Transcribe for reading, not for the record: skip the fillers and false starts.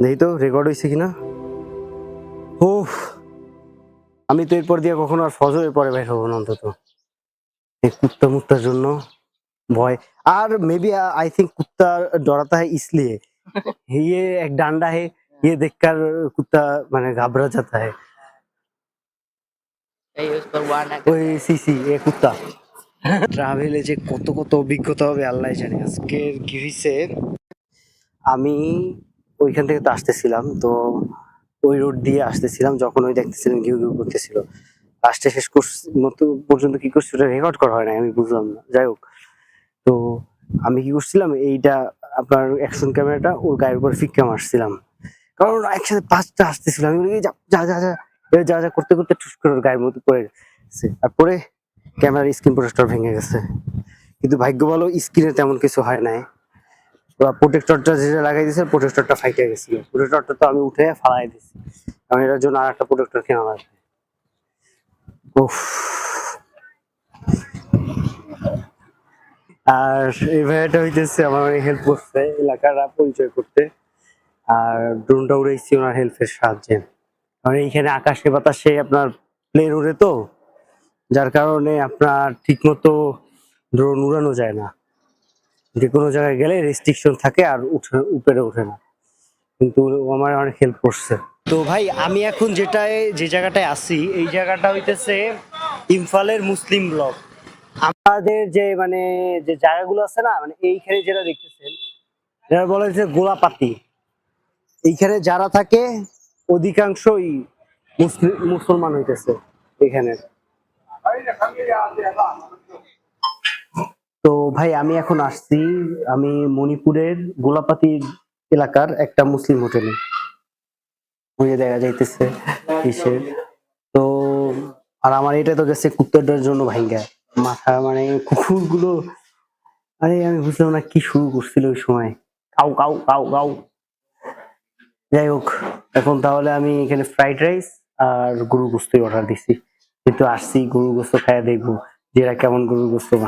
নেই তো রেকর্ড হয়েছে কিনা। ও, আমি তো এরপর দিয়ে কখনো আর ফজরের পরে বের হবো না অন্তত, এই कुत्ता मुत्तार জন্য ভয়। আর মেবি आई थिंक कुत्ता डराता है इसलिए ये एक डंडा है, ये देखकर कुत्ता माने घबरा जाता है। ওই সিসি এ কুত্তা। ট্রাভেলে যে কত কত অভিজ্ঞতা হবে আল্লাহ জানে। আজকের কি হয়েছে, আমি ওইখান থেকে তো আসতেছিলাম, তো ওই রোড দিয়ে আসতেছিলাম, যখন ওই দেখতেছিলাম ঘিউ ঘিউ করতেছিল, লাস্টে শেষ মতো পর্যন্ত কি করছি ওটা রেকর্ড করা হয় না, আমি বুঝলাম না। যাই হোক, তো আমি কি করছিলাম, এইটা আপনার অ্যাকশন ক্যামেরাটা ওর গায়ের উপর ফিক্কা মারছিলাম, কারণ একসাথে পাঁচটা আসতেছিল। আমি বলি, যা যা যা যা এবার যা যা করতে করতে ঠুস করে ওর গায়ের মধ্যে পড়ে গেছে, আর পরে ক্যামেরার স্ক্রিন প্রোটেক্টর ভেঙে গেছে। কিন্তু ভাগ্য ভালো স্ক্রিনে তেমন কিছু হয় নাই। ওরা প্রোটেক্টরটা যেটা লাগাই দিয়েছে, প্রোটেক্টরটা ফাইটে গেছিল। প্রোটেক্টরটা তো আমি উঠে ফালাই দিছি, কারণ এটার জন্য আর একটা প্রোটেক্টর কেনা লাগবে। উফ। আর এই ভাইয়াটা হইতেছে আমার হেল্প করছে এলাকার পরিচয় করতে, আর ড্রোনটা উড়াইছি ওনার হেল্পের সাহায্যে। কারণ এইখানে আকাশে বাতাসে আপনার প্লেন উড়ে তো, যার কারণে আপনার ঠিক মতো ড্রোন উড়ানো যায় না, যে কোনো জায়গায় গেলে রেস্ট্রিকশন থাকে আর উপরে ওঠে না। কিন্তু ও আমার অনেক হেল্প করছে। তো ভাই আমি এখন যে জায়গাটায় আছি, এই জায়গাটা হইতেছে ইম্ফলের মুসলিম ব্লক। আমাদের যে মানে যে জায়গাগুলো আছে না, মানে এইখানে যেটা দেখতেছেন এটা বলা হচ্ছে গোলাপাতি। এইখানে যারা থাকে অধিকাংশই মুসলমান হইতেছে এখানে। তো ভাই আমি এখন আসছি, আমি মণিপুরের গোলাপাতি এলাকার একটা মুসলিম হোটেলে, ওই যে দেখা যাইতেছে কিসের। তো আর আমার এটা তো গেছে কুত্তাটার জন্য ভাইঙ্গা মাথা, মানে কুকুর গুলো, আরে আমি বুঝলাম না কি শুরু করছিল ওই সময়, কাউ কাউ কাউ কাউ। যাই হোক, এখন তাহলে আমি এখানে ফ্রাইড রাইস আর গরু গোস্ত অর্ডার দিছি, কিন্তু আসছি গরু গোস্ত খাইয়া দেখবো যে এরা কেমন গরু গোস্ত বানায়।